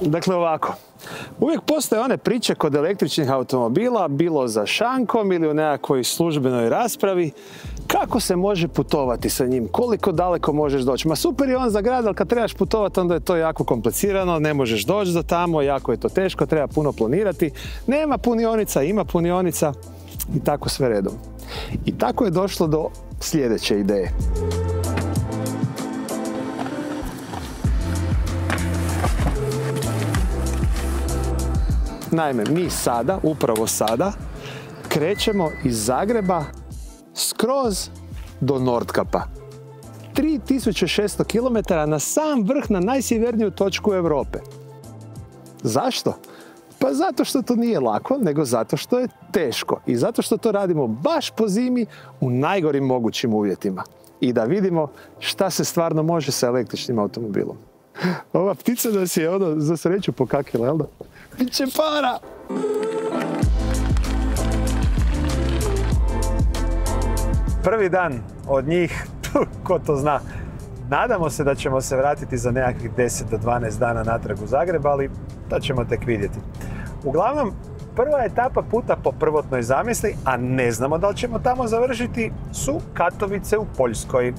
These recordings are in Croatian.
Dakle ovako, uvijek postoje one priče kod električnih automobila, bilo za šankom ili u nekakvoj službenoj raspravi, kako se može putovati sa njim, koliko daleko možeš doći. Ma super je on za grad, ali kad trebaš putovati onda je to jako komplicirano, ne možeš doći do tamo, jako je to teško, treba puno planirati. Nema punionica, ima punionica i tako sve redom. I tako je došlo do sljedeće ideje. Naime, mi sada, upravo sada, krećemo iz Zagreba skroz do Nordkapa. 3600 km na sam vrh, na najsjeverniju točku Europe. Zašto? Pa zato što to nije lako, nego zato što je teško. I zato što to radimo baš po zimi u najgorim mogućim uvjetima. I da vidimo šta se stvarno može sa električnim automobilom. Ova ptica nas je za sreću pokakila, jel da? Biće para! Prvi dan od njih, ko to zna, nadamo se da ćemo se vratiti za nekakvih 10 do 12 dana natrag u Zagreb, ali to ćemo tek vidjeti. Uglavnom, prva etapa puta po prvotnoj zamisli, a ne znamo da li ćemo tamo završiti, su Katovice u Poljskoj.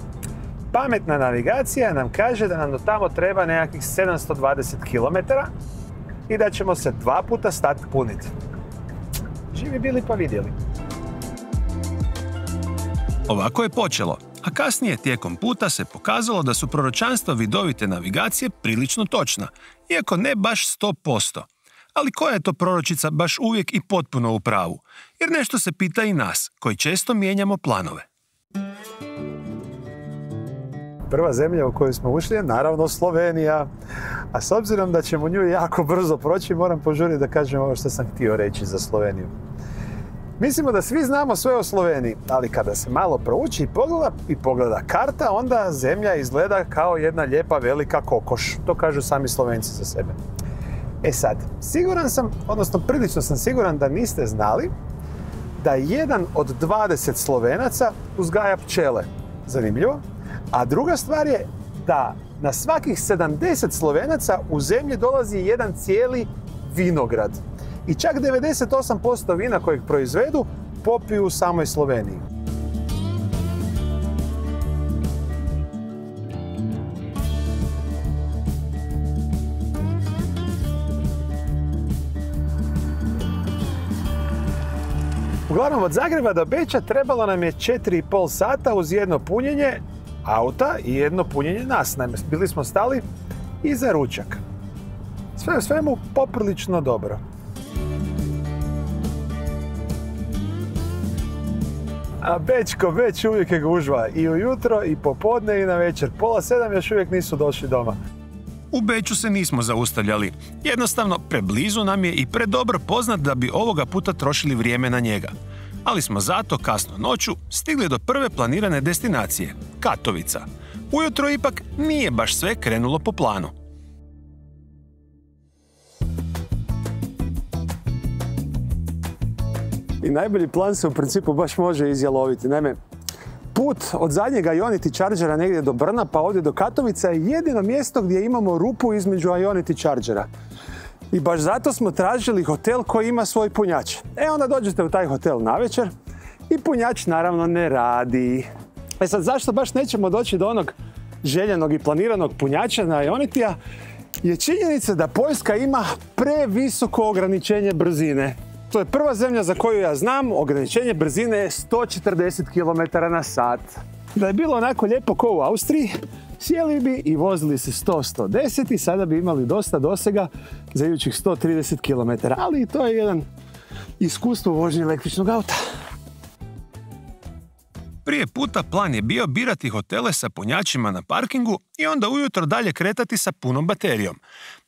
Pametna navigacija nam kaže da nam do tamo treba nekakvih 720 km i da ćemo se 2 puta stati puniti. Živi bili pa vidjeli. Ovako je počelo, a kasnije tijekom puta se pokazalo da su proročanstva vidovite navigacije prilično točna, iako ne baš 100%. Ali koja je to proročica baš uvijek i potpuno u pravu? Jer nešto se pita i nas, koji često mijenjamo planove. Prva zemlja u koju smo ušli je naravno Slovenija. A s obzirom da ćemo nju jako brzo proći, moram požuriti da kažem ovo što sam htio reći za Sloveniju. Mislimo da svi znamo sve o Sloveniji, ali kada se malo prouči i pogleda karta, onda zemlja izgleda kao jedna lijepa velika kokoš. To kažu sami Slovenci za sebe. E sad, siguran sam, odnosno prilično sam siguran da niste znali da jedan od 20 Slovenaca uzgaja pčele. Zanimljivo. A druga stvar je da na svakih 70 Slovenaca u zemlji dolazi jedan cijeli vinograd. I čak 98% vina kojeg proizvedu popiju u samoj Sloveniji. Uglavnom, od Zagreba do Beča trebalo nam je 4,5 sata uz jedno punjenje auta i jedno punjenje nas. Naime, bili smo stali i za ručak. Sve u svemu poprilično dobro. A Beč uvijek je gužva. I ujutro, i popodne, i na večer. 6:30 još uvijek nisu došli doma. U Beču se nismo zaustavljali. Jednostavno, preblizu nam je i predobro poznat da bi ovoga puta trošili vrijeme na njega. Ali smo zato kasno noću stigli do prve planirane destinacije, Katovica. Ujutro ipak nije baš sve krenulo po planu. I najbolji plan se u principu baš može izjaloviti. Naime, put od zadnjega Ionity Chargera negdje do Brna pa ovdje do Katovica je jedino mjesto gdje imamo rupu između Ionity Chargera. I baš zato smo tražili hotel koji ima svoj punjač. Onda dođete u taj hotel navečer i punjač naravno ne radi. Sad, zašto baš nećemo doći do onog željenog i planiranog punjača na Ionitya je činjenica da Poljska ima previsoko ograničenje brzine. To je prva zemlja za koju ja znam, ograničenje brzine je 140 km/h. Da je bilo onako lijepo kao u Austriji, sjeli bi i vozili se 100-110 i sada bi imali dosta dosega za idućih 130 km. Ali i to je jedan iskustvo vožnje električnog auta. Prije puta plan je bio birati hotele sa punjačima na parkingu i onda ujutro dalje kretati sa punom baterijom.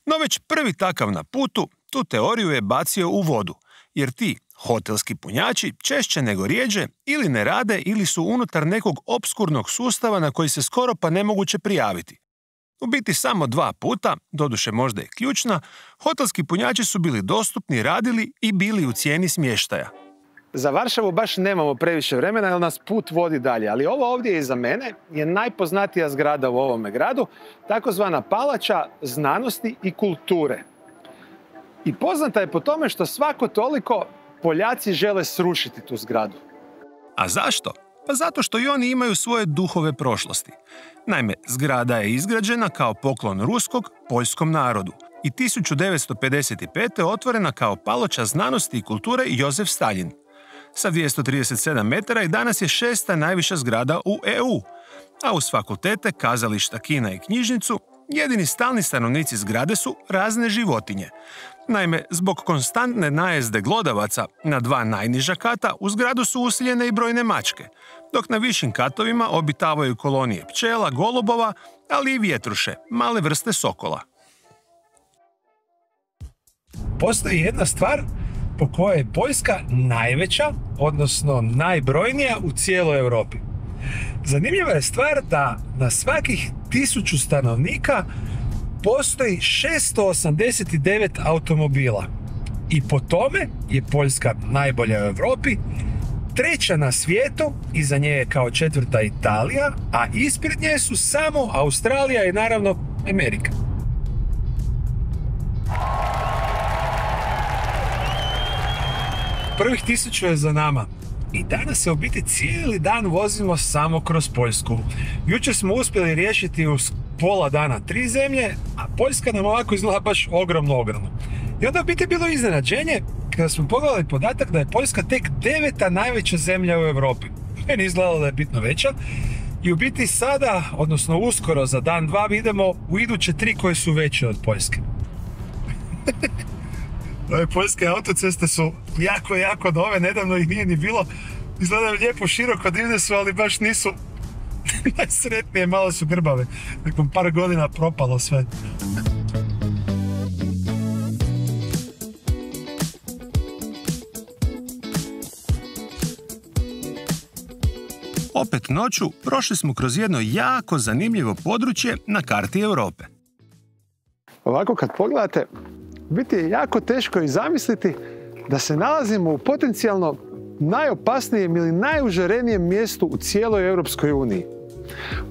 No već prvi takav na putu tu teoriju je bacio u vodu, jer ti hotelski punjači češće nego rjeđe ili ne rade ili su unutar nekog opskurnog sustava na koji se skoro pa nemoguće prijaviti. U biti samo 2 puta, doduše možda je ključna, hotelski punjači su bili dostupni, radili i bili u cijeni smještaja. Za Varšavu baš nemamo previše vremena jer nas put vodi dalje, ali ovo ovdje iza mene je najpoznatija zgrada u ovome gradu, takozvana Palača znanosti i kulture. I poznata je po tome što svako toliko Poljaci žele srušiti tu zgradu. A zašto? Pa zato što i oni imaju svoje duhove prošlosti. Naime, zgrada je izgrađena kao poklon ruskog poljskom narodu i 1955. otvorena kao paloča znanosti i kulture Josef Stalin. Sa 237 metara i danas je 6. najviša zgrada u EU, a uz fakultete, kazališta, kina i knjižnicu jedini stalni stanovnici zgrade su razne životinje. Naime, zbog konstantne najezde glodavaca na 2 najniža kata u zgradu su useljene i brojne mačke, dok na višim katovima obitavaju kolonije pčela, golubova, ali i vjetruše, male vrste sokola. Postoji jedna stvar po kojoj je Poljska najveća, odnosno najbrojnija u cijeloj Europi. Zanimljiva je stvar da na svakih 1000 stanovnika postoji 689 automobila. I po tome je Poljska najbolja u Europi, 3. na svijetu, iza nje je kao 4. Italija, a ispred nje su samo Australija i naravno Amerika. Prvih 1000 je za nama. I danas se u biti cijeli dan vozimo samo kroz Poljsku. Jučer smo uspjeli riješiti u pola dana 3 zemlje, a Poljska nam ovako izgleda baš ogromno. I onda u biti bilo iznenađenje kada smo pogledali podatak da je Poljska tek 9. najveća zemlja u Europi. Meni izgledalo da je bitno veća. I u biti sada, odnosno uskoro za dan 2, idemo u iduće 3 koje su veće od Poljske. Ove poljske autoceste su jako nove, nedavno ih nije ni bilo. Izgledaju lijepo, široko, divne su, ali baš nisu najsretnije, malo su grbave. Nakon par godina propalo sve. Opet noću prošli smo kroz jedno jako zanimljivo područje na karti Europe. Ovako kad pogledate, biti je jako teško i zamisliti da se nalazimo u potencijalno najopasnijem ili najužarenijem mjestu u cijeloj Europskoj uniji.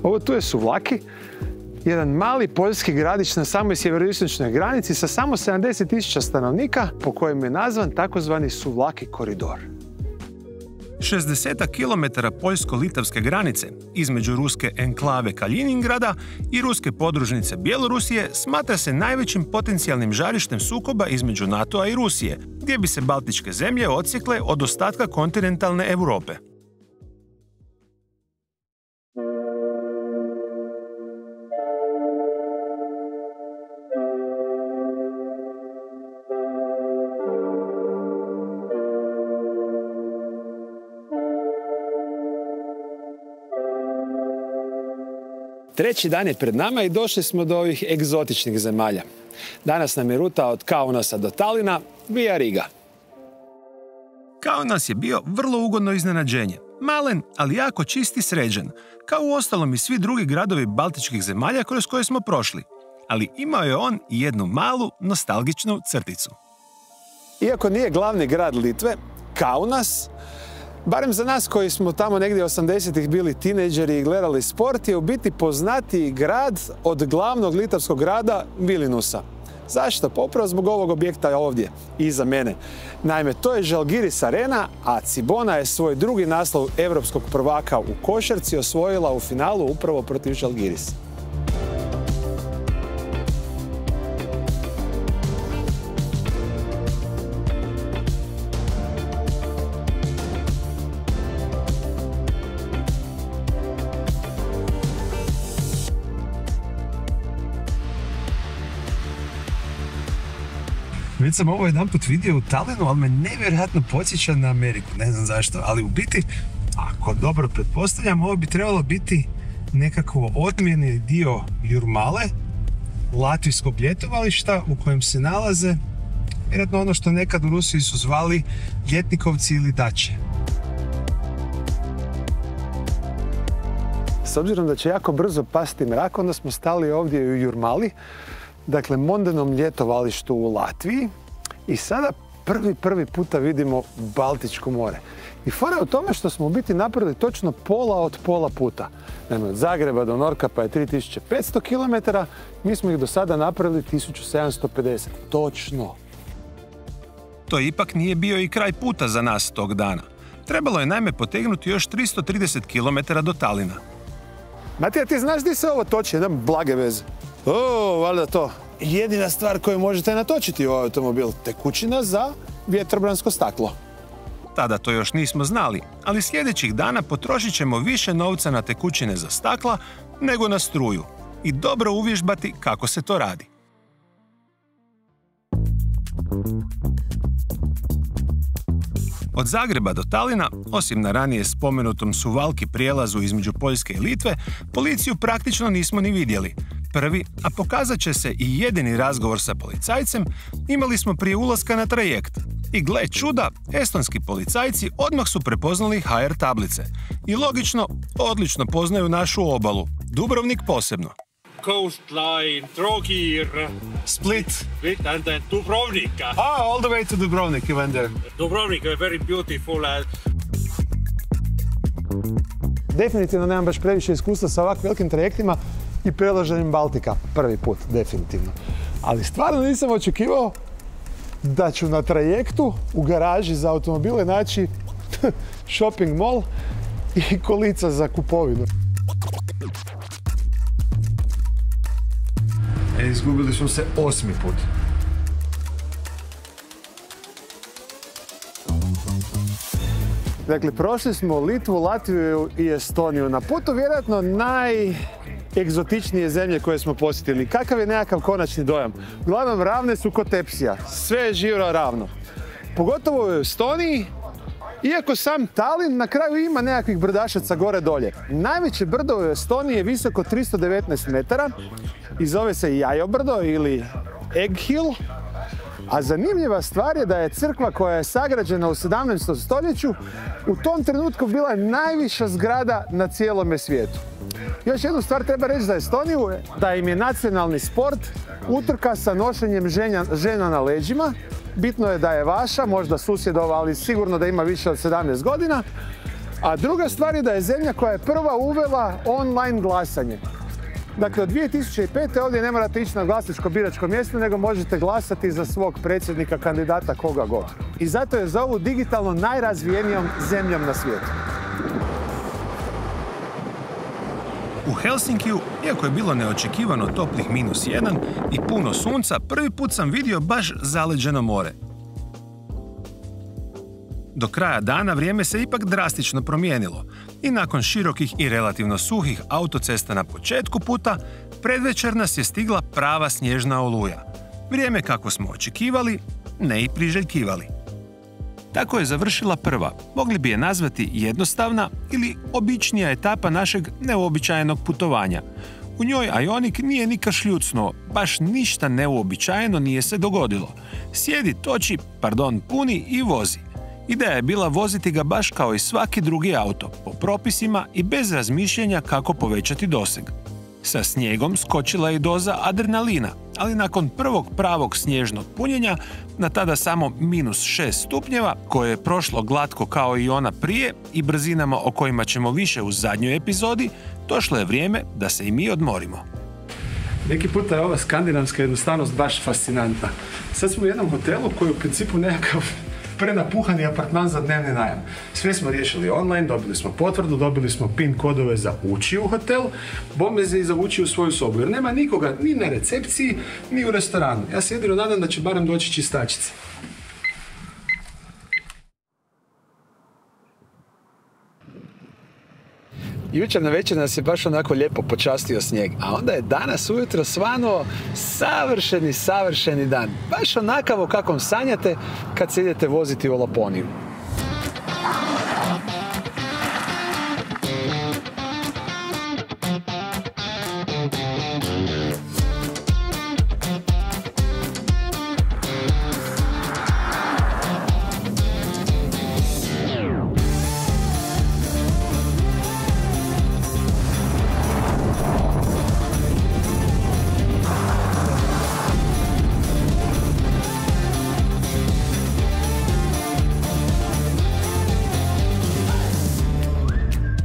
Ovo tu je Suvlaki, jedan mali poljski gradić na samoj sjeveroistočnoj granici sa samo 70.000 stanovnika, po kojem je nazvan takozvani Suvlaki koridor. 60 km poljsko-litavske granice između ruske enklave Kaljiningrada i ruske podružnice Bjelorusije smatra se najvećim potencijalnim žarištem sukoba između NATO-a i Rusije, gdje bi se baltičke zemlje odsjekle od ostatka kontinentalne Europe. Treći dan je pred nama i došli smo do ovih egzotičnih zemalja. Danas nam je ruta od Kaunasa do Talina via Riga. Kaunas je bio vrlo ugodno iznenađenje. Malen, ali jako čist i sređen, kao uostalom i svi drugi gradovi baltičkih zemalja kroz koje smo prošli. Ali imao je on i jednu malu, nostalgičnu crticu. Iako nije glavni grad Litve, Kaunas, barem za nas koji smo tamo negdje 80-ih bili tinejdžeri i gledali sport, je u biti poznatiji grad od glavnog litavskog grada Vilniusa. Zašto? Pa upravo zbog ovog objekta ovdje, iza mene. Naime, to je Žalgiris Arena, a Cibona je svoj drugi naslov europskog prvaka u košarci osvojila u finalu upravo protiv Žalgirisa. Već sam ovo jedan put vidio u Talinu, ali me nevjerojatno podsjeća na Ameriku. Ne znam zašto, ali u biti, ako dobro pretpostavljam, ovo bi trebalo biti nekako odmjeni dio Jurmale, latvijskog ljetovališta u kojem se nalaze vjerojatno ono što nekad u Rusiji su zvali ljetnikovci ili dače. S obzirom da će jako brzo pasti mrak, onda smo stali ovdje u Jurmali, dakle mondenom ljetovalištu u Latviji, i sada prvi puta vidimo Baltičko more. I fora je u tome što smo u biti napravili točno pola od pola puta. Naime, od Zagreba do Norkapa je 3500 km, mi smo ih do sada napravili 1750. Točno. To ipak nije bio i kraj puta za nas tog dana. Trebalo je naime potegnuti još 330 km do Talina. Matija, ti znaš gdje se ovo toči? Jedan blage veze. Valjda to. Jedina stvar koju možete natočiti u automobil, tekućina za vjetrobransko staklo. Tada to još nismo znali, ali sljedećih dana potrošit ćemo više novca na tekućine za stakla nego na struju i dobro uvježbati kako se to radi. Od Zagreba do Talina, osim na ranije spomenutom Suvalki prijelazu između Poljske i Litve, policiju praktično nismo ni vidjeli. Prvi, a pokazat će se i jedini razgovor sa policajcem, imali smo prije ulaska na trajekt. I gle čuda, estonski policajci odmah su prepoznali HR tablice. I logično, odlično poznaju našu obalu, Dubrovnik posebno. Coastline, Trogir, Split. and then Dubrovnik. All the way to Dubrovnik you went there. Dubrovnik is very beautiful. Definitivno nemam baš previše iskustva sa ovak velikim trajektima i prelaženjem Baltika. Prvi put, definitivno. Ali stvarno nisam očekivao da ću na trajektu u garaži za automobile naći shopping mall i kolica za kupovinu. Izgubili smo se 8. put. Dakle, prošli smo Litvu, Latviju i Estoniju. Na putu vjerojatno najegzotičnije zemlje koje smo posjetili. Kakav je nekakav konačni dojam? Uglavnom, ravne su ko tepsija. Sve je živo ravno. Pogotovo u Estoniji, iako sam Talin na kraju ima nekakvih brdašaca gore dolje. Najveće brdo u Estoniji je visoko 319 metara i zove se Jajobrdo ili Egg Hill. A zanimljiva stvar je da je crkva koja je sagrađena u 17. stoljeću u tom trenutku bila najviša zgrada na cijelome svijetu. Još jednu stvar treba reći za Estoniju, da im je nacionalni sport utrka sa nošenjem žena na leđima. Bitno je da je vaša, možda susjedova, ali sigurno da ima više od 17 godina. A druga stvar je da je zemlja koja je prva uvela online glasanje. Dakle, od 2005. ovdje ne morate ići na glasačko biračko mjesto, nego možete glasati za svog predsjednika, kandidata, koga god. I zato je zovu digitalno najrazvijenijom zemljom na svijetu. U Helsinkiju, iako je bilo neočekivano toplih -1 i puno sunca, prvi put sam vidio baš zaleđeno more. Do kraja dana vrijeme se ipak drastično promijenilo i nakon širokih i relativno suhih autocesta na početku puta, predvečer nas je stigla prava snježna oluja. Vrijeme kako smo očekivali, ne i priželjkivali. Tako je završila prva, mogli bi je nazvati jednostavna ili običnija etapa našeg neuobičajenog putovanja. U njoj Ionik nije ni kašljucnuo, baš ništa neuobičajeno nije se dogodilo. Sjedi, toči, puni i vozi. Ideja je bila voziti ga baš kao i svaki drugi auto, po propisima i bez razmišljanja kako povećati doseg. Sa snijegom skočila je doza adrenalina, ali nakon prvog pravog snježnog punjenja, na tada samo -6 stupnjeva, koje je prošlo glatko kao i ona prije i brzinama o kojima ćemo više u zadnjoj epizodi, došlo je vrijeme da se i mi odmorimo. Neki puta je ova skandinavska jednostavnost baš fascinantna. Sad smo u jednom hotelu koji je u principu nekakav prenapuhani apartman za dnevni najam. Sve smo riješili online, dobili smo potvrdu, dobili smo PIN kodove za ući u hotel, bombeze i za ući u svoju sobu, jer nema nikoga ni na recepciji, ni u restoranu. Ja se jedino nadam da će barem doći čistačice. Jučer na večer nas je baš onako lijepo počastio snijeg, a onda je danas ujutro svanuo savršeni dan. Baš onakav o kakvom sanjate kad se idete voziti u Laponiju.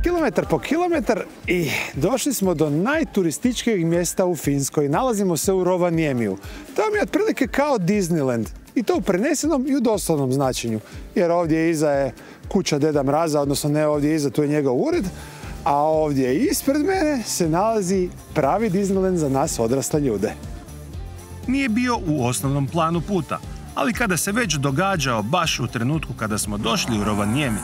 Kilometar po kilometar i došli smo do najturističkijeg mjesta u Finskoj. Nalazimo se u Rovaniemiju. To mi je otprilike kao Disneyland. I to u prenesenom i u doslovnom značenju. Jer ovdje iza je kuća Deda Mraza, odnosno ne ovdje iza, tu je njegov ured, a ovdje ispred mene se nalazi pravi Disneyland za nas odrasle ljude. Nije bio u osnovnom planu puta, ali kada se već događao baš u trenutku kada smo došli u Rovaniemi,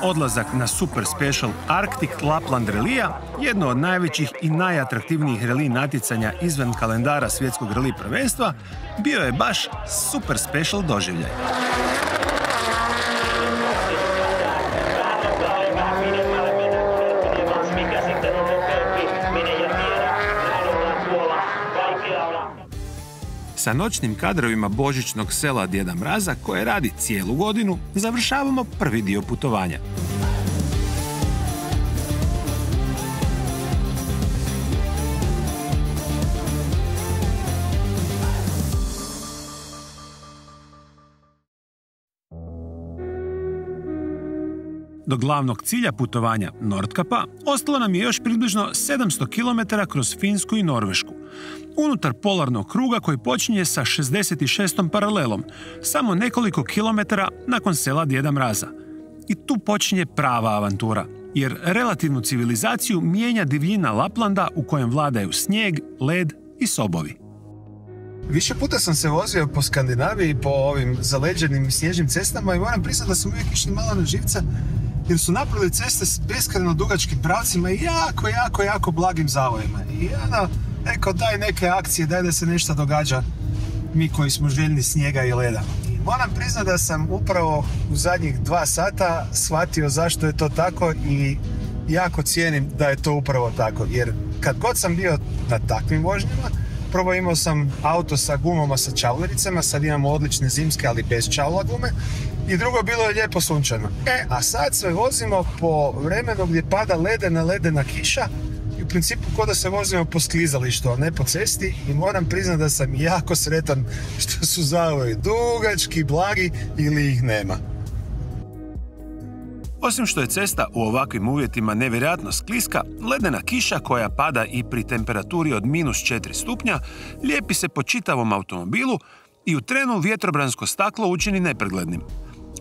odlazak na super special Arctic Lapland Relija, jedno od najvećih i najatraktivnijih reli natjecanja izvan kalendara svjetskog reli prvenstva, bio je baš super special doživljaj. Sa noćnim kadrovima božićnog sela Djeda Mraza, koje radi cijelu godinu, završavamo prvi dio putovanja. Do glavnog cilja putovanja, Nordkapa, ostalo nam je još približno 700 km kroz Finsku i Norvešku, unutar polarnog kruga koji počinje sa 66. paralelom, samo nekoliko kilometara nakon sela Djeda Mraza. I tu počinje prava avantura, jer relativnu civilizaciju mijenja divljina Laplanda u kojem vladaju snijeg, led i sobovi. Više puta sam se vozio po Skandinaviji, po ovim zaleđenim snježnim cestama i moram priznati da sam uvijek išli malo na živce, jer su napravili ceste s beskrajno dugačkim pravcima i jako blagim zavojima. I rekao, daj neke akcije, daj da se nešto događa, mi koji smo željni snijega i leda. I moram priznati da sam upravo u zadnjih 2 sata shvatio zašto je to tako i jako cijenim da je to upravo tako. Jer kad god sam bio na takvim vožnjama, prvo imao sam auto sa gumama sa čavlericama, sad imamo odlične zimske, ali bez čavla gume. I drugo, bilo je lijepo sunčano. A sad se vozimo po vremenu gdje pada ledena kiša i u principu ko da se vozimo po sklizalištu, a ne po cesti, i moram priznati da sam jako sretan što su zavoji dugački, blagi ili ih nema. Osim što je cesta u ovakvim uvjetima nevjerojatno skliska, ledena kiša koja pada i pri temperaturi od -4 stupnja lijepi se po čitavom automobilu i u trenu vjetrobransko staklo učini nepreglednim.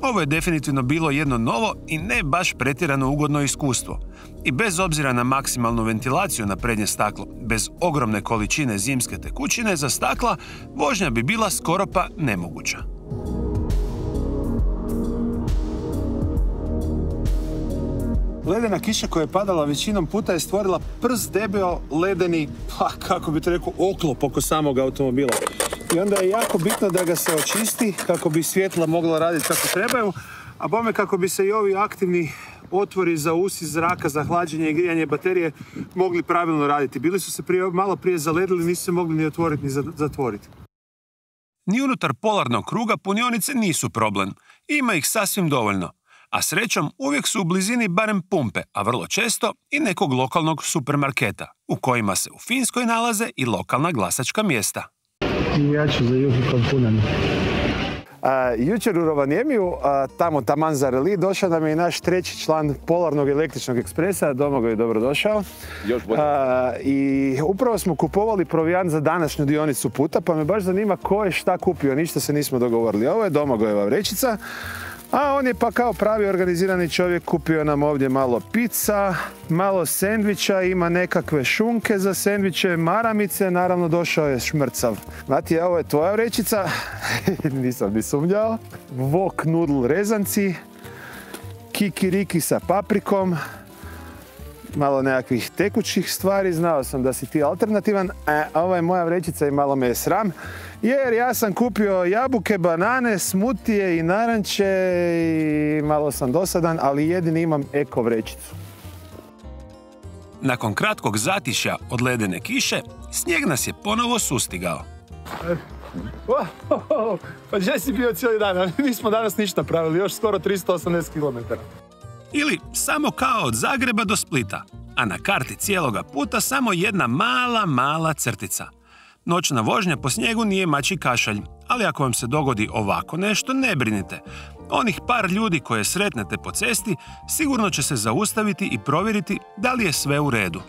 Ovo je definitivno bilo jedno novo i ne baš pretjerano ugodno iskustvo. I bez obzira na maksimalnu ventilaciju na prednje staklo, bez ogromne količine zimske tekućine za stakla, vožnja bi bila skoro pa nemoguća. Ledena kiša koja je padala većinom puta je stvorila prst debeo ledeni, kako bi to rekao, oklop oko samog automobila. I onda je jako bitno da ga se očisti kako bi svjetla mogla raditi kako trebaju, a bome kako bi se i ovi aktivni otvori za usis zraka, za hlađenje i grijanje baterije mogli pravilno raditi. Bili su se malo prije zaledili, nisu se mogli ni otvoriti ni zatvoriti. Ni unutar polarnog kruga punionice nisu problem. Ima ih sasvim dovoljno. A srećom uvijek su u blizini barem pumpe, a vrlo često i nekog lokalnog supermarketa, u kojima se u Finskoj nalaze i lokalna glasačka mjesta. Ja ću za juhu kompunami. Jučer u Rovaniemiju, tamo taman za reli, došao nam je i naš 3. član Polarnog električnog ekspresa. Domagoj je dobrodošao. Još bolje. I upravo smo kupovali provijant za današnju dionicu puta, pa me baš zanima ko je šta kupio, ništa se nismo dogovorili. Ovo je Domagojeva vrećica, a on je pa kao pravi organizirani čovjek kupio nam ovdje malo pizza, malo sendviča, ima nekakve šunke za sendviče, maramice, naravno došao je šmrcav. Matija, ovo je tvoja vrećica, nisam ni sumnjao. Wok noodle rezanci, kikiriki sa paprikom, malo nekakvih tekućih stvari, znao sam da si ti alternativan. Ovo je moja vrećica i malo me je sram, jer ja sam kupio jabuke, banane, smutije i naranče i malo sam dosadan, ali jedini imam eko vrećicu. Nakon kratkog zatišja od ledene kiše, snijeg nas je ponovo sustigao. Pa gdje si bio cijeli dan? Nismo danas ništa pravili, još skoro 380 km. Ili samo kao od Zagreba do Splita, a na karti cijeloga puta samo jedna mala crtica. Noćna vožnja po snijegu nije mačji kašalj, ali ako vam se dogodi ovako nešto, ne brinite. Onih par ljudi koje sretnete po cesti sigurno će se zaustaviti i provjeriti da li je sve u redu.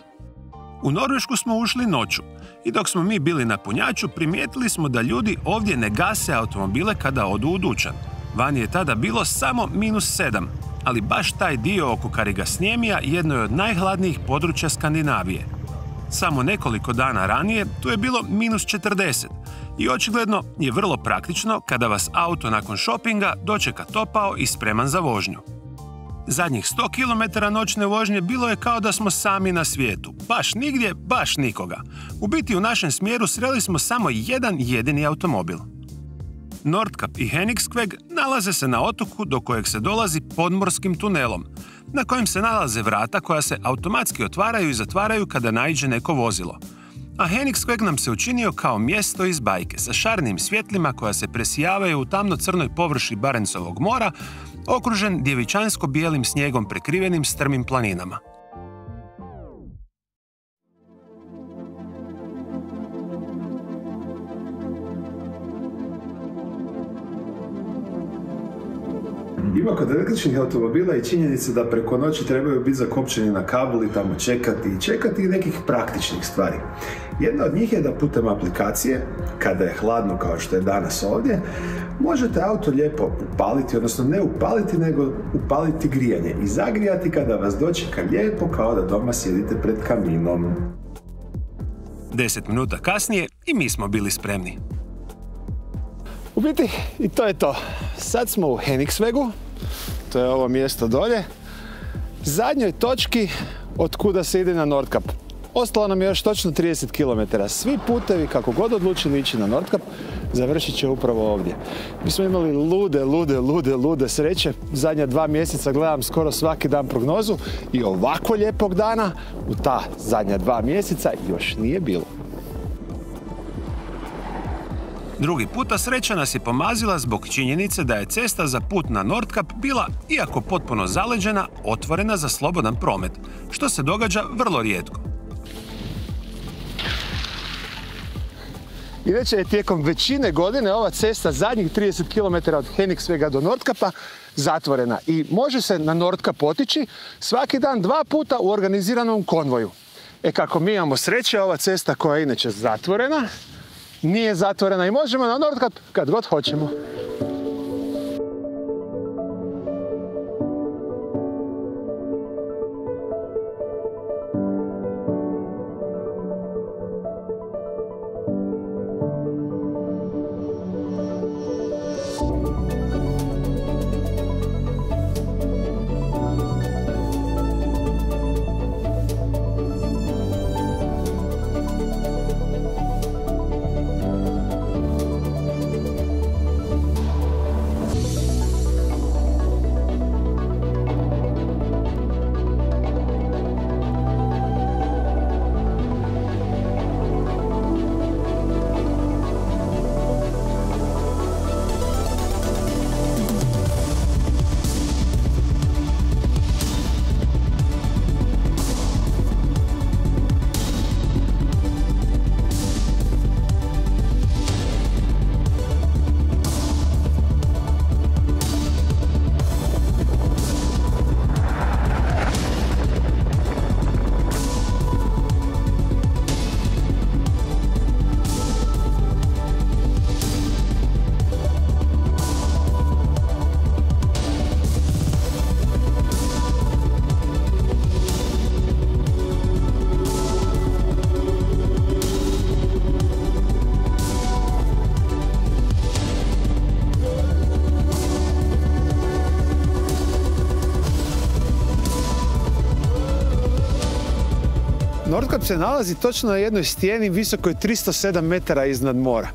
U Norvešku smo ušli noću i dok smo mi bili na punjaču primijetili smo da ljudi ovdje ne gase automobile kada odu u dućan. Vani je tada bilo samo -7, ali baš taj dio oko Karigasnjemija jedno je od najhladnijih područja Skandinavije. Samo nekoliko dana ranije tu je bilo -40 i očigledno je vrlo praktično kada vas auto nakon šopinga dočeka topao i spreman za vožnju. Zadnjih 100 km noćne vožnje bilo je kao da smo sami na svijetu. Baš nigdje, baš nikoga. U biti u našem smjeru sreli smo samo jedan jedini automobil. Nordkapp i Henningskveg nalaze se na otoku do kojeg se dolazi podmorskim tunelom, na kojem se nalaze vrata koja se automatski otvaraju i zatvaraju kada naiđe neko vozilo. A Henningskveg nam se učinio kao mjesto iz bajke sa šarnim svjetlima koja se presijavaju u tamno-crnoj površi Barentsovog mora, okružen djevičansko-bijelim snijegom prekrivenim strmim planinama. Ima kod električnih automobila i činjenica da preko noći trebaju biti zakopčeni na kabel i tamo čekati i nekih praktičnih stvari. Jedna od njih je da putem aplikacije, kada je hladno kao što je danas ovdje, možete auto lijepo upaliti, odnosno ne upaliti, nego upaliti grijanje i zagrijati kada vas dočeka lijepo kao da doma sjedite pred kaminom. 10 minuta kasnije i mi smo bili spremni. U biti, i to je to. Sad smo u Henningskvegu, to je ovo mjesto dolje, zadnjoj točki od kuda se ide na Nordkapp. Ostalo nam je još točno 30 km. Svi putevi, kako god odlučili ići na Nordkapp, završit će upravo ovdje. Mi smo imali lude sreće. Zadnja 2 mjeseca gledam skoro svaki dan prognozu i ovako lijepog dana u ta zadnja 2 mjeseca još nije bilo. Drugi puta sreća nas je pomazila zbog činjenice da je cesta za put na Nordkapp bila, iako potpuno zaleđena, otvorena za slobodan promet, što se događa vrlo rijetko. Inače je tijekom većine godine ova cesta zadnjih 30 km od Henningskvega do Nordkappa zatvorena i može se na Nordkapp otići svaki dan 2 puta u organiziranom konvoju. Kako mi imamo sreće, ova cesta koja je inače zatvorena, nije zatvorena i možemo na Nordkapp kad god hoćemo. Nordkapp se nalazi točno na jednoj stijeni visokoj 307 metara iznad mora.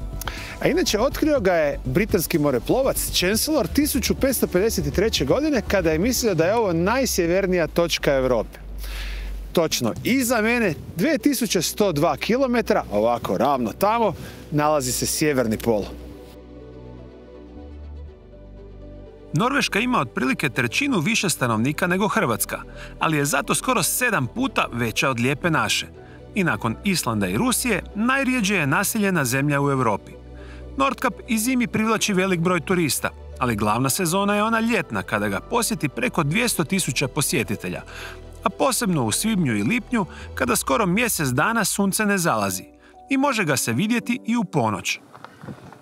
A inače, otkrio ga je britanski moreplovac Chancellor 1553. godine kada je mislio da je ovo najsjevernija točka Europe. Točno iza mene, 2102 km, ovako ravno tamo, nalazi se sjeverni pol. Norveška ima otprilike 1/3 više stanovnika nego Hrvatska, ali je zato skoro 7 puta veća od lijepe naše. I nakon Islanda i Rusije, najrjeđe je naseljena zemlja u Europi. Nordkapp i zimi privlači velik broj turista, ali glavna sezona je ona ljetna kada ga posjeti preko 200.000 posjetitelja. a posebno u svibnju i lipnju kada skoro mjesec dana sunce ne zalazi i može ga se vidjeti i u ponoć.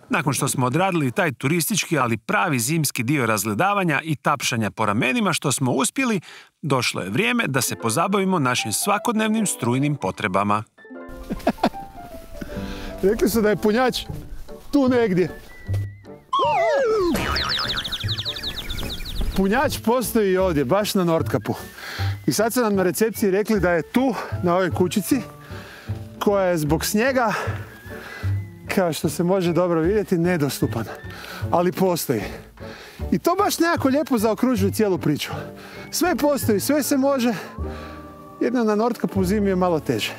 Nakon što smo odradili taj turistički, ali pravi zimski dio razgledavanja i tapšanja po ramenima što smo uspjeli, došlo je vrijeme da se pozabavimo našim svakodnevnim strujnim potrebama. Rekli su da je punjač tu negdje. Punjač postoji i ovdje, baš na Nordkapu. I sad su nam na recepciji rekli da je tu, na ovoj kućici, koja je zbog snijega, kao što se može dobro vidjeti, nedostupan. Ali postoji. I to baš nekako lijepo zaokružuje cijelu priču. Sve postoji, sve se može, jedno na Nordkapu zimi je malo teže.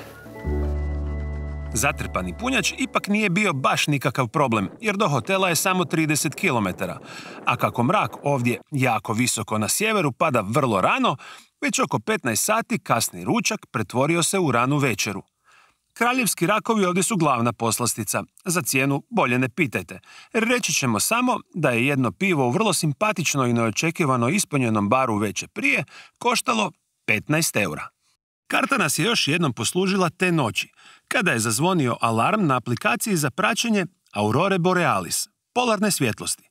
Zatrpani punjač ipak nije bio baš nikakav problem, jer do hotela je samo 30 km. A kako mrak ovdje jako visoko na sjeveru pada vrlo rano, već oko 15 sati kasni ručak pretvorio se u ranu večeru. Kraljevski rakovi ovdje su glavna poslastica. Za cijenu bolje ne pitajte. Reći ćemo samo da je jedno pivo u vrlo simpatično i neočekivano ispunjenom baru veče prije koštalo 15 eura. Karta nas je još jednom poslužila te noći, kada je zazvonio alarm na aplikaciji za praćenje Aurore Borealis, polarne svjetlosti.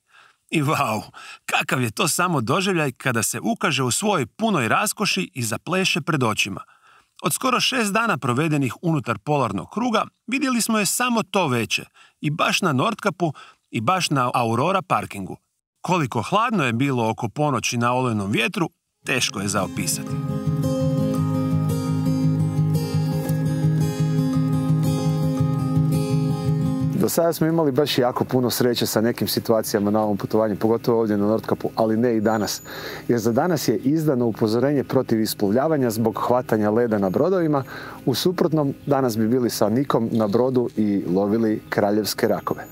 I vau, kakav je to samo doživljaj kada se ukaže u svojoj punoj raskoši i zapleše pred očima. Od skoro 6 dana provedenih unutar polarnog kruga vidjeli smo je samo to veče, i baš na Nordkapu i baš na Aurora parkingu. Koliko hladno je bilo oko ponoći na olujnom vjetru, teško je za opisati. Do sada smo imali baš jako puno sreće sa nekim situacijama na ovom putovanju, pogotovo ovdje na Nordkapu, ali ne i danas. Jer za danas je izdano upozorenje protiv isplovljavanja zbog hvatanja leda na brodovima. U suprotnom, danas bi bili sa Nikom na brodu i lovili kraljevske rakove.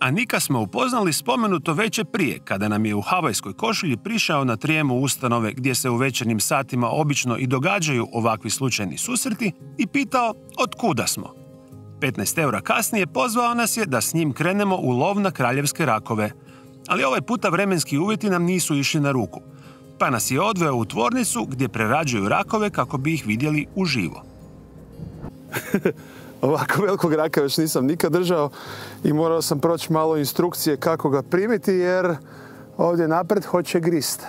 A Nika smo upoznali spomenuto veče prije, kada nam je u havajskoj košulji prišao na trijemu ustanove gdje se u večernjim satima obično i događaju ovakvi slučajni susreti i pitao od kuda smo. 15 eura kasnije pozvao nas je da s njim krenemo u lov na kraljevske rakove. Ali ovaj puta vremenski uvjeti nam nisu išli na ruku, pa nas je odveo u tvornicu gdje prerađuju rakove kako bi ih vidjeli uživo. Ovako velikog raka još nisam nikad držao i morao sam proći malo instrukcije kako ga primiti, jer ovdje napred hoće grist.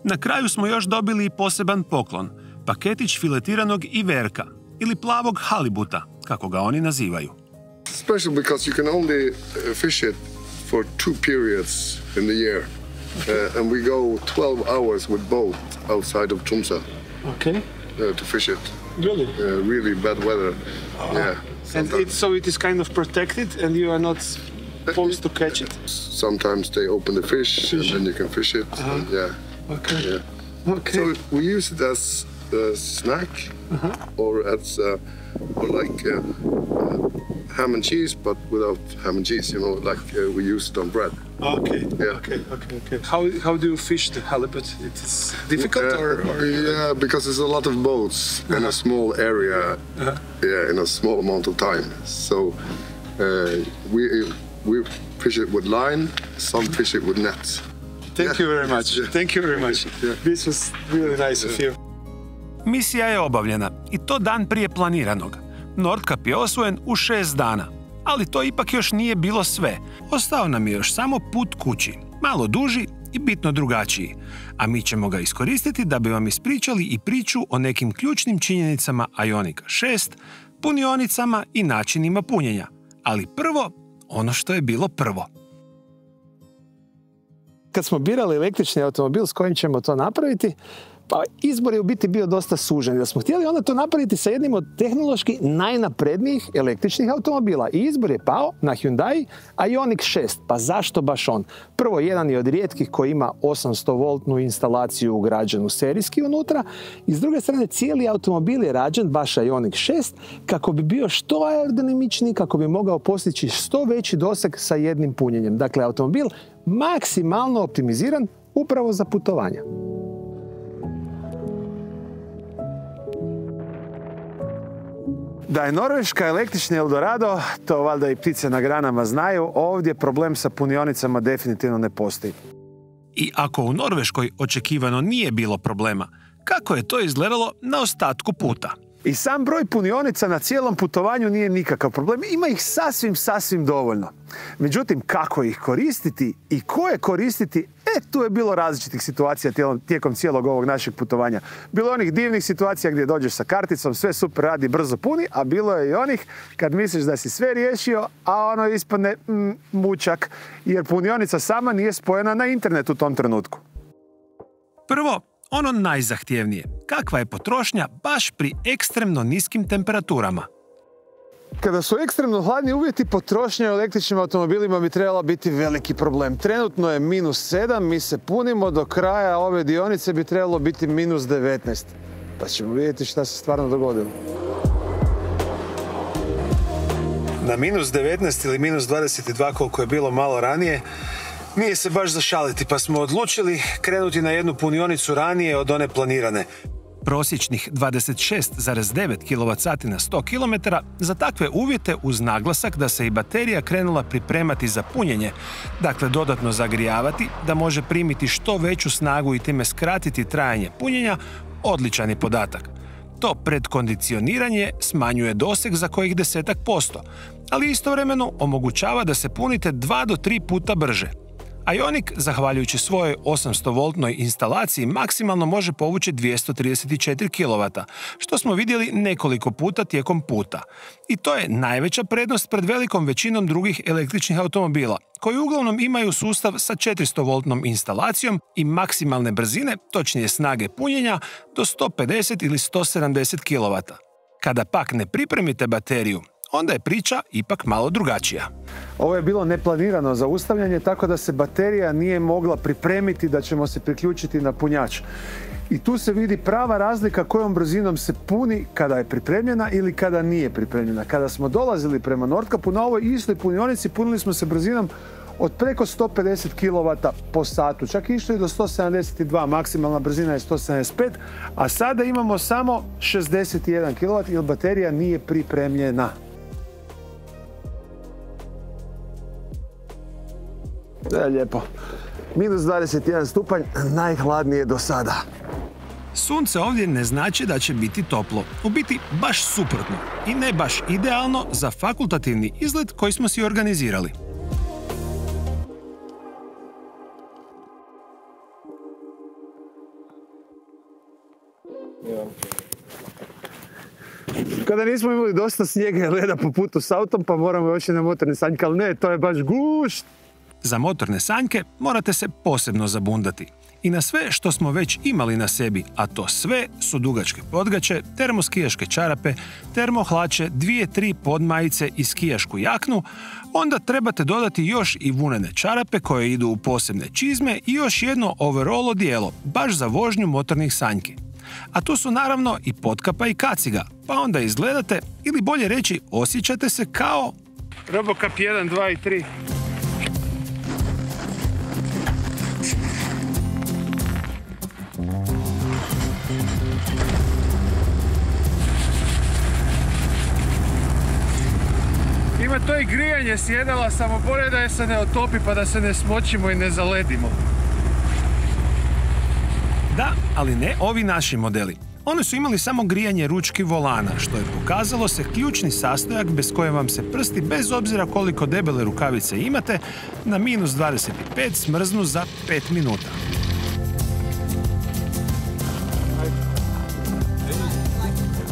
Na kraju smo još dobili i poseban poklon, paketić filetiranog iverka ili plavog halibuta, kako ga oni nazivaju. Special because you can only fish it for 2 periods in the year. And we go 12 hours with boat outside of Tromsø. Okay. To fish it. Really? Really bad weather. Yeah. And it is kind of protected and you are not supposed to catch it? Sometimes they open the fish and then you can fish it. And yeah. Okay. Yeah. Okay. So we use it as a snack or as or like ham and cheese, but without ham and cheese, you know, like we use it on bread. Okay. Yeah. Okay. How do you fish the halibut? It is difficult or? Yeah, because there's a lot of boats in a small area. Yeah, in a small amount of time. So we fish it with line. Some fish it with nets. Thank you very much. Yeah. Thank you very much. Yeah. This was really nice of you. Misija je obavljena i to dan prije planiranog. Nordkap je osvojen u 6 dana. Ali to ipak još nije bilo sve. Ostao nam je još samo put kući. Malo duži i bitno drugačiji. A mi ćemo ga iskoristiti da bi vam ispričali i priču o nekim ključnim činjenicama Ionica 6, punionicama i načinima punjenja. Ali prvo, ono što je bilo prvo. Kad smo birali električni automobil s kojim ćemo to napraviti, pa izbor je u biti bio dosta sužen. Da smo htjeli onda to napraviti sa jednim od tehnološki najnaprednijih električnih automobila. I izbor je pao na Hyundai Ioniq 6. Pa zašto baš on? Prvo, jedan je od rijetkih koji ima 800-voltnu instalaciju ugrađenu serijski unutra. I s druge strane, cijeli automobil je rađen, baš Ioniq 6, kako bi bio što aerodinamičniji, kako bi mogao postići što veći doseg sa jednim punjenjem. Dakle, automobil maksimalno optimiziran upravo za putovanja. Da je Norveška električni Eldorado, to valjda i ptice na granama znaju, ovdje problem sa punionicama definitivno ne postoji. I ako u Norveškoj očekivano nije bilo problema, kako je to izgledalo na ostatku puta. I sam broj punionica na cijelom putovanju nije nikakav problem. Ima ih sasvim dovoljno. Međutim, kako ih koristiti i koje koristiti, tu je bilo različitih situacija tijekom cijelog ovog našeg putovanja. Bilo je onih divnih situacija gdje dođeš sa karticom, sve super radi, brzo puni, a bilo je i onih kad misliš da si sve riješio, a ono ispadne mučak, jer punionica sama nije spojena na internet u tom trenutku. Prvo, ono najzahtjevnije. Kakva je potrošnja baš pri ekstremno niskim temperaturama? Kada su ekstremno hladni uvjeti, potrošnja u električnim automobilima bi trebala biti veliki problem. Trenutno je -7, mi se punimo, do kraja ove dionice bi trebalo biti -19. Pa ćemo vidjeti šta se stvarno dogodilo. Na -19 ili -22 koliko je bilo malo ranije, nije se baš za šaliti, pa smo odlučili krenuti na jednu punionicu ranije od one planirane. Prosječnih 26,9 kWh na 100 km za takve uvjete uz naglasak da se i baterija krenula pripremati za punjenje, dakle dodatno zagrijavati da može primiti što veću snagu i time skratiti trajanje punjenja, odličan je podatak. To predkondicioniranje smanjuje doseg za kojih 10%, ali istovremeno omogućava da se punite 2 do 3 puta brže. Ioniq, zahvaljujući svojoj 800-voltnoj instalaciji, maksimalno može povući 234 kW, što smo vidjeli nekoliko puta tijekom puta. I to je najveća prednost pred velikom većinom drugih električnih automobila, koji uglavnom imaju sustav sa 400-voltnom instalacijom i maksimalne brzine, točnije snage punjenja, do 150 ili 170 kW. Kada pak ne pripremite bateriju, onda je priča ipak malo drugačija. Ovo je bilo neplanirano zaustavljanje, tako da se baterija nije mogla pripremiti da ćemo se priključiti na punjač. I tu se vidi prava razlika kojom brzinom se puni kada je pripremljena ili kada nije pripremljena. Kada smo dolazili prema Nordkapu na ovoj istoj punionici, punili smo se brzinom od preko 150 kW po satu. Čak išli do 172, maksimalna brzina je 175, a sada imamo samo 61 kW jer baterija nije pripremljena. Lijepo. -21 stupanj, najhladnije do sada. Sunce ovdje ne znači da će biti toplo. U biti baš suprotno. I ne baš idealno za fakultativni izlet koji smo si organizirali. Kada nismo imali dosta snijega i leda po putu s autom, pa moramo još i na motorne sanjke, ali ne, to je baš gušt. Za motorne sanjke morate se posebno zabundati. I na sve što smo već imali na sebi, a to sve su dugačke podgaće, termoskijaške čarape, termohlače, 2-3 podmajice i skijašku jaknu, onda trebate dodati još i vunene čarape koje idu u posebne čizme i još jedno overall odijelo, baš za vožnju motornih sanjki. A tu su naravno i potkapa i kaciga, pa onda izgledate, ili bolje reći osjećate se kao Robocop 1, 2 i 3. Ima to i grijanje sjedala, samo bolje da je se ne otopi pa da se ne smočimo i ne zaledimo. Da, ali ne ovi naši modeli. Oni su imali samo grijanje ručki volana, što je pokazalo se ključni sastojak bez koje vam se prsti, bez obzira koliko debele rukavice imate, na -25 smrznu za 5 minuta.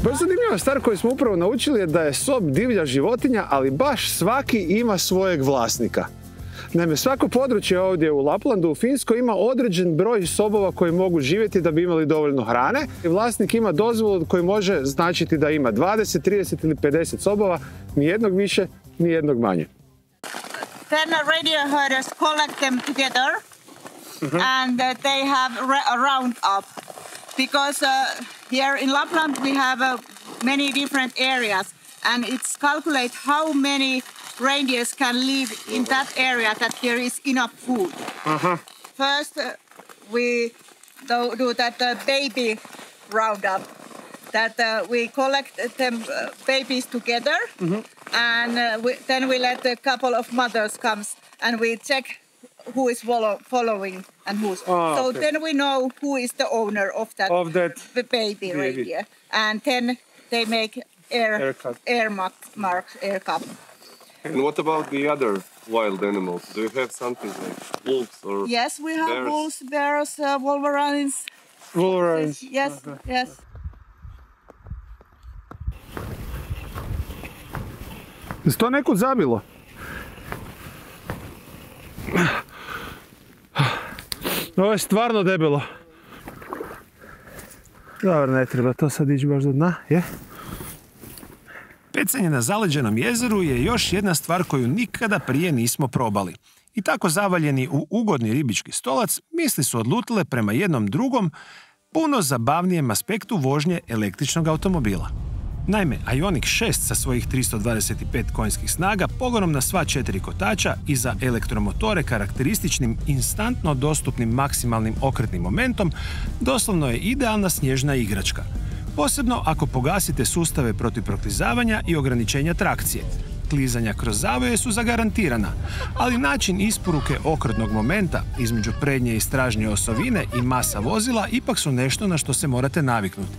Baš zanimljiva stvar koju smo upravo naučili je da je sob divlja životinja, ali baš svaki ima svojeg vlasnika. Naime, svako područje ovdje u Laplandu, u Finskoj, ima određen broj sobova koji mogu živjeti da bi imali dovoljno hrane. I vlasnik ima dozvolu koji može značiti da ima 20, 30 ili 50 sobova, ni jednog više, ni jednog manje. Then radio herders collect them together and they have a roundup. Because here in Lapland we have many different areas and it's calculate how many reindeers can live in that area that there is enough food. First we do that baby roundup, that we collect them babies together and then we let a couple of mothers come and we check who is following and who's. So okay. then we know who is the owner of that baby reindeer. And then they make air marks, air cup. And what about the other wild animals? Do you have something like wolves or Yes, we have bears? wolves, bears, wolverines. Wolverines. Yes, yes. Jesi to nekud zabilo? Ovo je stvarno debelo. Dobro, ne treba to sad ići baš do dna, je? Pecanje na zaleđenom jezeru je još jedna stvar koju nikada prije nismo probali. I tako zavaljeni u ugodni ribički stolac, misli su odlutile prema jednom drugom, puno zabavnijem aspektu vožnje električnog automobila. Naime, Ioniq 6 sa svojih 325 konjskih snaga, pogonom na sva 4 kotača i za elektromotore karakterističnim instantno dostupnim maksimalnim okretnim momentom, doslovno je idealna snježna igračka. Posebno ako pogasite sustave protiv proklizavanja i ograničenja trakcije. Klizanja kroz zavoje su zagarantirana, ali način isporuke okretnog momenta između prednje i stražnje osovine i masa vozila ipak su nešto na što se morate naviknuti.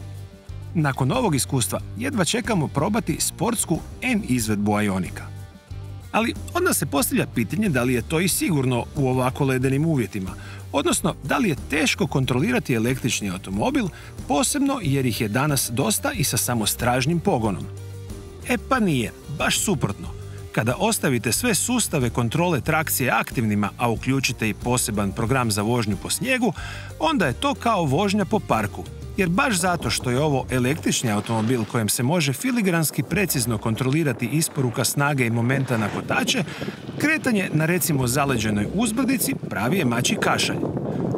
Nakon ovog iskustva jedva čekamo probati sportsku N izvedbu Ioniqa. Ali onda se postavlja pitanje da li je to i sigurno u ovako ledenim uvjetima, odnosno da li je teško kontrolirati električni automobil, posebno jer ih je danas dosta i sa samo stražnjim pogonom. E pa nije, baš suprotno. Kada ostavite sve sustave kontrole trakcije aktivnima, a uključite i poseban program za vožnju po snijegu, onda je to kao vožnja po parku. Jer baš zato što je ovo električni automobil kojem se može filigranski precizno kontrolirati isporuka snage i momenta na kotače, kretanje na recimo zaleđenoj uzbrdici pravi je mačji kašalj.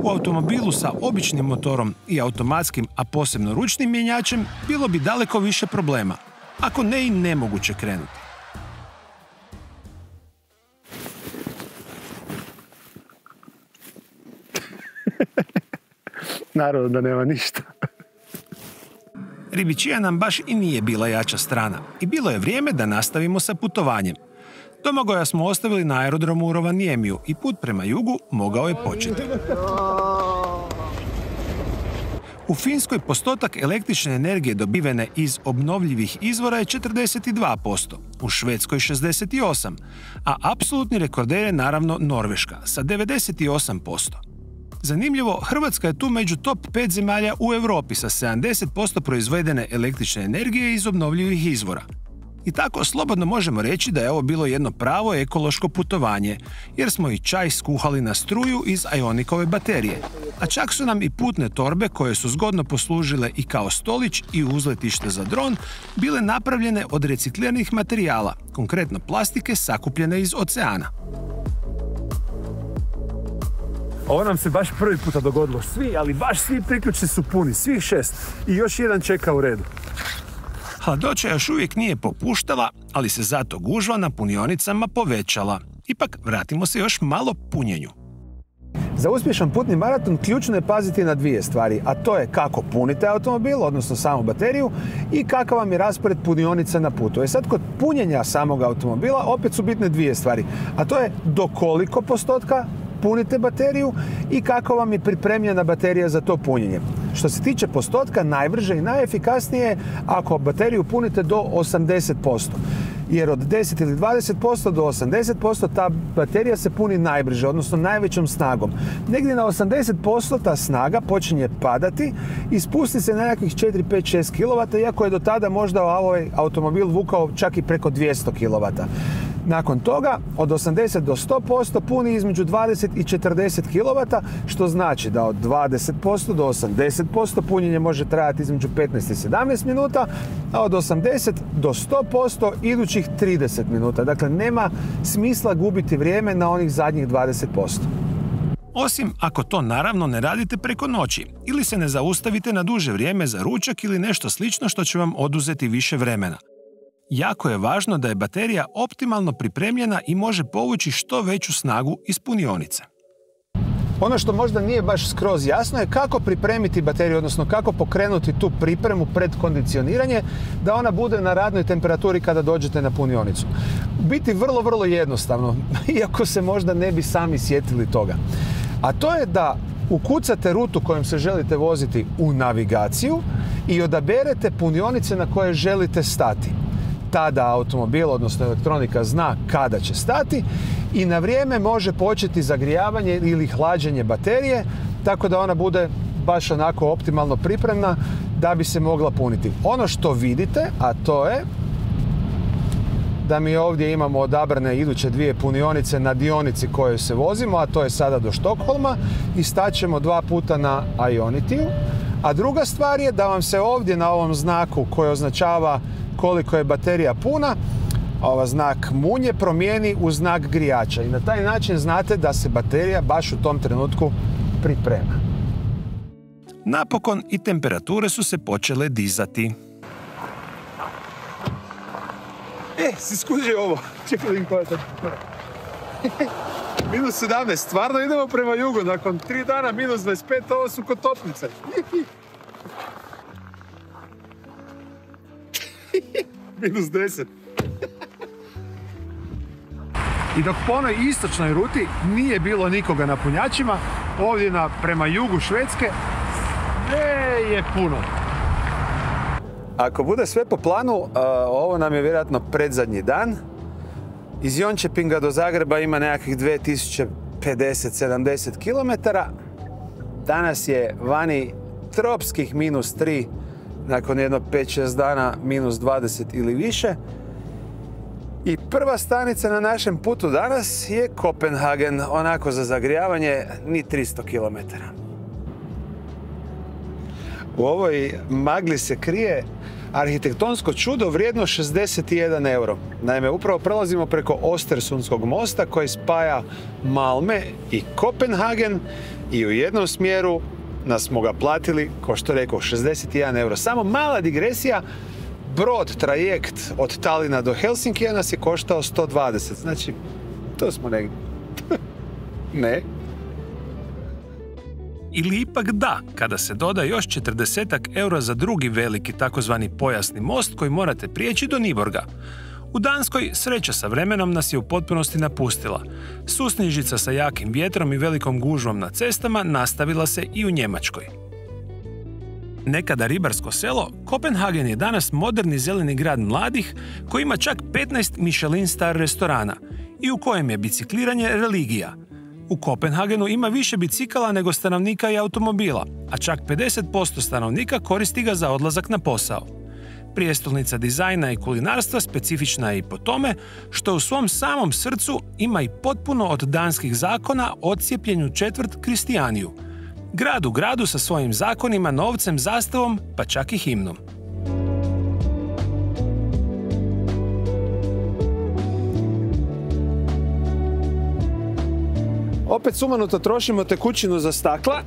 U automobilu sa običnim motorom i automatskim, a posebno ručnim mjenjačem, bilo bi daleko više problema, ako ne i nemoguće krenuti. Naravno da nema ništa. Ribičija nam baš i nije bila jača strana i bilo je vrijeme da nastavimo sa putovanjem. Domagoja smo ostavili na aerodromu u Rovaniemiju i put prema jugu mogao je početi. U Finskoj postotak električne energije dobivene iz obnovljivih izvora je 42%, u Švedskoj 68%, a apsolutni rekorder je naravno Norveška sa 98%. Zanimljivo, Hrvatska je tu među top 5 zemalja u Europi sa 70% proizvedene električne energije iz obnovljivih izvora. I tako slobodno možemo reći da je ovo bilo jedno pravo ekološko putovanje, jer smo i čaj skuhali na struju iz Ioniqove baterije. A čak su nam i putne torbe, koje su zgodno poslužile i kao stolić i uzletište za dron, bile napravljene od recikliranih materijala, konkretno plastike sakupljene iz oceana. Ovo nam se baš prvi puta dogodilo. Svi, ali baš svi priključci su puni. Svih 6. I još jedan čeka u redu. Hladnoća još uvijek nije popuštala, ali se zato gužva na punionicama povećala. Ipak, vratimo se još malo punjenju. Za uspješan putni maraton ključno je paziti na dvije stvari, a to je kako punite automobil, odnosno samu bateriju, i kakav vam je raspored punionica na putu. Sad kod punjenja samog automobila opet su bitne dvije stvari, a to je do koliko postotka punite bateriju i kako vam je pripremljena baterija za to punjenje. Što se tiče postotka, najbrže i najefikasnije ako bateriju punite do 80%. Jer od 10 ili 20% do 80% ta baterija se puni najbrže, odnosno najvećom snagom. Negdje na 80% ta snaga počinje padati i spusti se na nekakvih 4, 5, 6 kW, iako je do tada možda ovaj automobil vukao čak i preko 200 kW. Nakon toga, od 80 do 100% puni između 20 i 40 kW, što znači da od 20% do 80% punjenje može trajati između 15 i 17 minuta, a od 80 do 100% idućih 30 minuta. Dakle, nema smisla gubiti vrijeme na onih zadnjih 20%. Osim ako to naravno ne radite preko noći ili se ne zaustavite na duže vrijeme za ručak ili nešto slično što će vam oduzeti više vremena. Jako je važno da je baterija optimalno pripremljena i može povući što veću snagu iz punionice. Ono što možda nije baš skroz jasno je kako pripremiti bateriju, odnosno kako pokrenuti tu pripremu pred kondicioniranje da ona bude na radnoj temperaturi kada dođete na punionicu. U biti vrlo, vrlo jednostavno, iako se možda ne bi sami sjetili toga. A to je da ukucate rutu kojom se želite voziti u navigaciju i odaberete punionice na koje želite stati. Tada automobil, odnosno elektronika, zna kada će stati i na vrijeme može početi zagrijavanje ili hlađenje baterije, tako da ona bude baš onako optimalno pripremna da bi se mogla puniti. Ono što vidite, a to je da mi ovdje imamo odabrane iduće 2 punionice na dionici kojoj se vozimo, a to je sada do Štokholma, i staćemo 2 puta na Ionitiju. A druga stvar je da vam se ovdje na ovom znaku koji označava koliko je baterija puna, znak munje promijeni u znak grijača i na taj način znate da se baterija baš u tom trenutku priprema. Napokon i temperature su se počele dizati. Si skužio ovo? Čekaj da im koja je to. Minus 17, stvarno idemo prema jugu, nakon 3 dana minus 25, ovo su kotopnice. Minus 10. I dok po onoj istočnoj ruti nije bilo nikoga na punjačima, ovdje prema jugu Švedske je puno. Ako bude sve po planu, ovo nam je vjerojatno predzadnji dan. Iz Jönköpinga do Zagreba ima nekakvih 2050-70 km. Danas je vani tropskih minus 3, nakon jedno 5-6 dana minus 20 ili više. I prva stanica na našem putu danas je Kopenhagen, onako za zagrijavanje ni 300 km. U ovoj magli se krije arhitektonsko čudo vrijedno 61 euro. Naime, upravo prelazimo preko Ostersundskog mosta koji spaja Malme i Kopenhagen i u jednom smjeru nas smo ga platili, kao što rekao, 61 euro. Samo mala digresija, brod, trajekt od Talina do Helsinkija nas je koštao 120. Znači, to smo negdje. Ne. Ili ipak da, kada se doda još 40 eura za drugi veliki takozvani pojasni most koji morate prijeći do Niborga. U Danskoj sreća sa vremenom nas je u potpunosti napustila. Susnižica sa jakim vjetrom i velikom gužvom na cestama nastavila se i u Njemačkoj. Nekada ribarsko selo, Kopenhagen je danas moderni zeleni grad mladih koji ima čak 15 Michelin star restorana i u kojem je bicikliranje religija. U Kopenhagenu ima više bicikala nego stanovnika i automobila, a čak 50% stanovnika koristi ga za odlazak na posao. Prijestolnica dizajna i kulinarstva specifična je i po tome što u svom samom srcu ima i potpuno od danskih zakona odcijepljenu četvrt Kristijaniju. Grad u gradu sa svojim zakonima, novcem, zastavom, pa čak i himnom. Opet sumanuto trošimo tekućinu za stakla,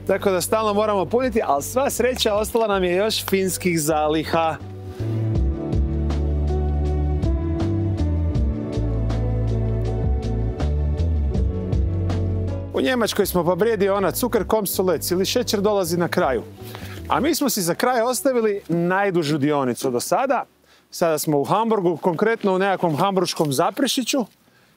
tako da stalno moramo puniti, ali sva sreća ostala nam je još finskih zaliha. U Njemačkoj smo pa vrijedi ona Zucker kommst zuletzt ili šećer dolazi na kraju. A mi smo si za kraj ostavili najdužu dionicu do sada. Sada smo u Hamburgu, konkretno u nekakvom hamburškom Zaprešiću.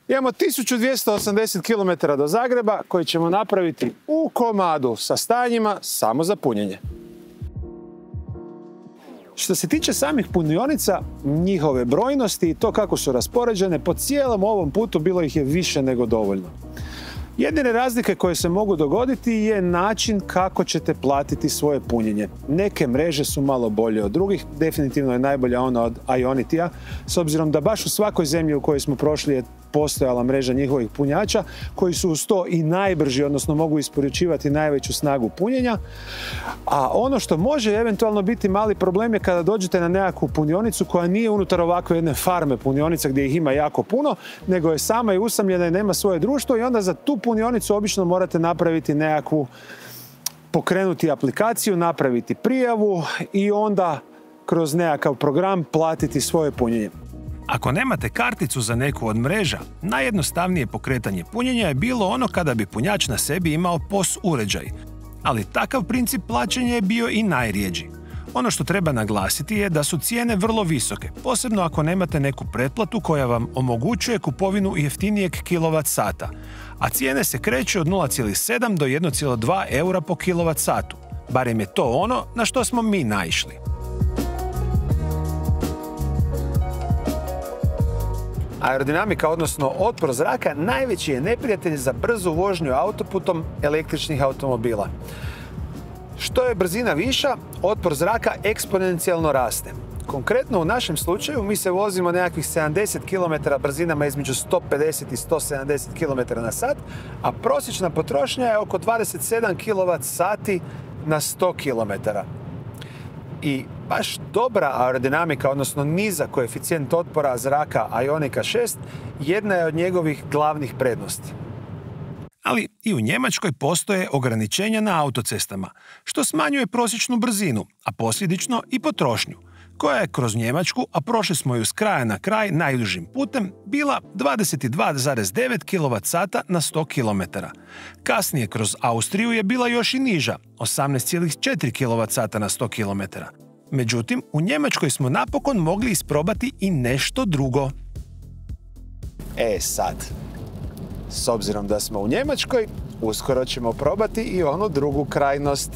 Imamo 1280 km do Zagreba koji ćemo napraviti u komadu sa stanjima samo za punjenje. Što se tiče samih punionica, njihove brojnosti i to kako su raspoređene, po cijelom ovom putu bilo ih je više nego dovoljno. Jedine razlike koje se mogu dogoditi je način kako ćete platiti svoje punjenje. Neke mreže su malo bolje od drugih, definitivno je najbolja ona od Ionitija, s obzirom da baš u svakoj zemlji u kojoj smo prošli je postojala mreža njihovih punjača, koji su uz to i najbrži, odnosno mogu isporučivati najveću snagu punjenja. A ono što može eventualno biti mali problem je kada dođete na nekakvu punionicu koja nije unutar ovakve jedne farme punionica gdje ih ima jako puno, nego je sama i usamljena i nema svoje društvo i onda za tu punionicu obično morate napraviti nekakvu, pokrenuti aplikaciju, napraviti prijavu i onda kroz nekakav program platiti svoje punjenje. Ako nemate karticu za neku od mreža, najjednostavnije pokretanje punjenja je bilo ono kada bi punjač na sebi imao POS uređaj, ali takav princip plaćanja je bio i najrjeđi. Ono što treba naglasiti je da su cijene vrlo visoke, posebno ako nemate neku pretplatu koja vam omogućuje kupovinu jeftinijeg kWh, a cijene se kreću od 0,7 do 1,2 eura po kWh. Barem je to ono na što smo mi naišli. Aerodinamika, odnosno otpor zraka, najveći je neprijatelj za brzu vožnju autoputom električnih automobila. Što je brzina viša, otpor zraka eksponencijalno raste. Konkretno u našem slučaju mi se vozimo nekakvih 70 km brzina između 150 i 170 km na sat, a prosječna potrošnja je oko 27 kWh na 100 km. I baš dobra aerodinamika, odnosno nizak koeficijent otpora zraka Ionica 6, jedna je od njegovih glavnih prednosti. Ali i u Njemačkoj postoje ograničenja na autocestama, što smanjuje prosječnu brzinu, a posljedično i potrošnju, koja je kroz Njemačku, a prošli smo ju s kraja na kraj najdužim putem, bila 22,9 kWh na 100 km. Kasnije kroz Austriju je bila još i niža, 18,4 kWh na 100 km. Međutim, u Njemačkoj smo napokon mogli isprobati i nešto drugo. Sad, s obzirom da smo u Njemačkoj, uskoro ćemo probati i onu drugu krajnost.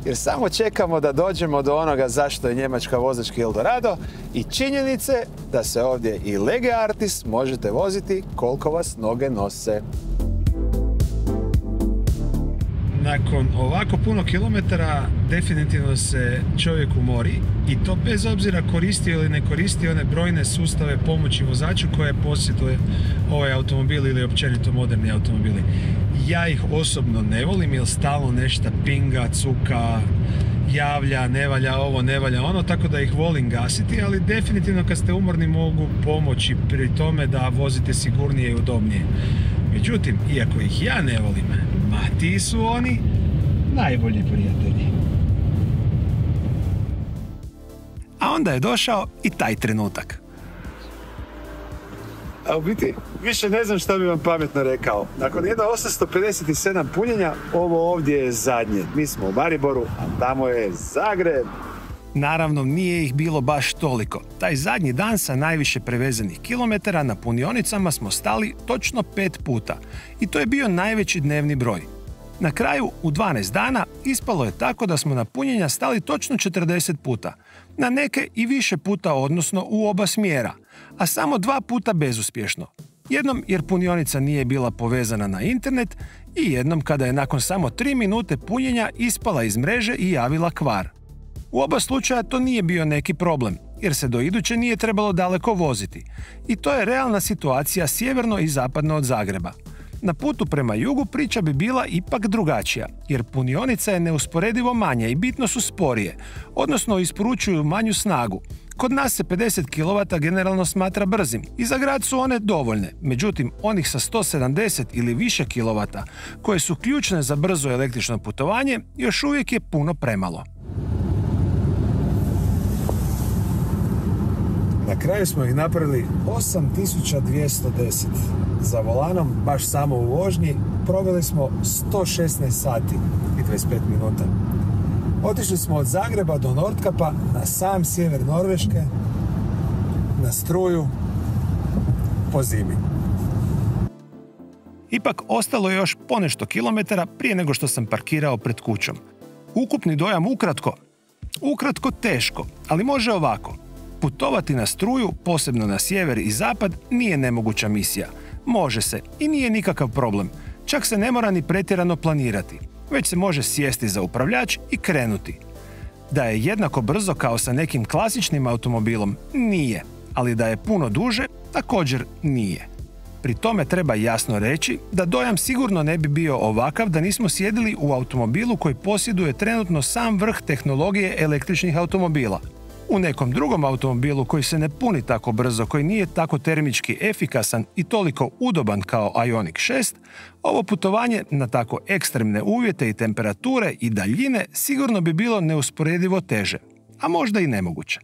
Jer samo čekamo da dođemo do onoga zašto je Njemačka vozački Eldorado i činjenice da se ovdje i lege artis možete voziti koliko vas noge nose. Nakon ovako puno kilometara definitivno se čovjek umori i to bez obzira koristio ili ne koristio one brojne sustave pomoći vozaču koje posjeduje ovaj automobil ili općenito moderni automobili. Ja ih osobno ne volim jer stalno nešto pinga, cuka, javlja, ne valja ovo, ne valja ono, tako da ih volim gasiti, ali definitivno kad ste umorni mogu pomoći pri tome da vozite sigurnije i udobnije. Međutim, iako ih ja ne volim, ti su oni najbolji prijatelji. A onda je došao i taj trenutak. A u biti, više ne znam što bi vam pametno rekao. Nakon jedno 857 punjenja, ovo ovdje je zadnje. Mi smo u Mariboru, a tamo je Zagreb. Naravno, nije ih bilo baš toliko. Taj zadnji dan sa najviše prevezenih kilometara na punionicama smo stali točno 5 puta. I to je bio najveći dnevni broj. Na kraju, u 12 dana, ispalo je tako da smo na punjenja stali točno 40 puta. Na neke i više puta, odnosno u oba smjera. A samo 2 puta bezuspješno. Jednom jer punionica nije bila povezana na internet i jednom kada je nakon samo 3 minute punjenja ispala iz mreže i javila kvar. U oba slučaja to nije bio neki problem, jer se do iduće nije trebalo daleko voziti. I to je realna situacija sjeverno i zapadno od Zagreba. Na putu prema jugu priča bi bila ipak drugačija, jer punionica je neusporedivo manja i bitno su sporije, odnosno isporučuju manju snagu. Kod nas se 50 kW generalno smatra brzim i za grad su one dovoljne, međutim onih sa 170 ili više kW koje su ključne za brzo električno putovanje još uvijek je puno premalo. Na kraju smo ih napravili 8210. Za volanom, baš samo u vožnji, proveli smo 116 sati i 25 minuta. Otišli smo od Zagreba do Nordkapa na sam sjever Norveške, na struju, po zimi. Ipak ostalo je još ponešto kilometara prije nego što sam parkirao pred kućom. Ukupni dojam ukratko teško, ali može ovako. Putovati na struju, posebno na sjever i zapad, nije nemoguća misija. Može se i nije nikakav problem. Čak se ne mora ni pretjerano planirati. Već se može sjesti za upravljač i krenuti. Da je jednako brzo kao sa nekim klasičnim automobilom, nije. Ali da je puno duže, također nije. Pri tome treba jasno reći da dojam sigurno ne bi bio ovakav da nismo sjedili u automobilu koji posjeduje trenutno sam vrh tehnologije električnih automobila. U nekom drugom automobilu koji se ne puni tako brzo, koji nije tako termički efikasan i toliko udoban kao Ioniq 6, ovo putovanje na tako ekstremne uvjete i temperature i daljine sigurno bi bilo neusporedivo teže, a možda i nemoguće.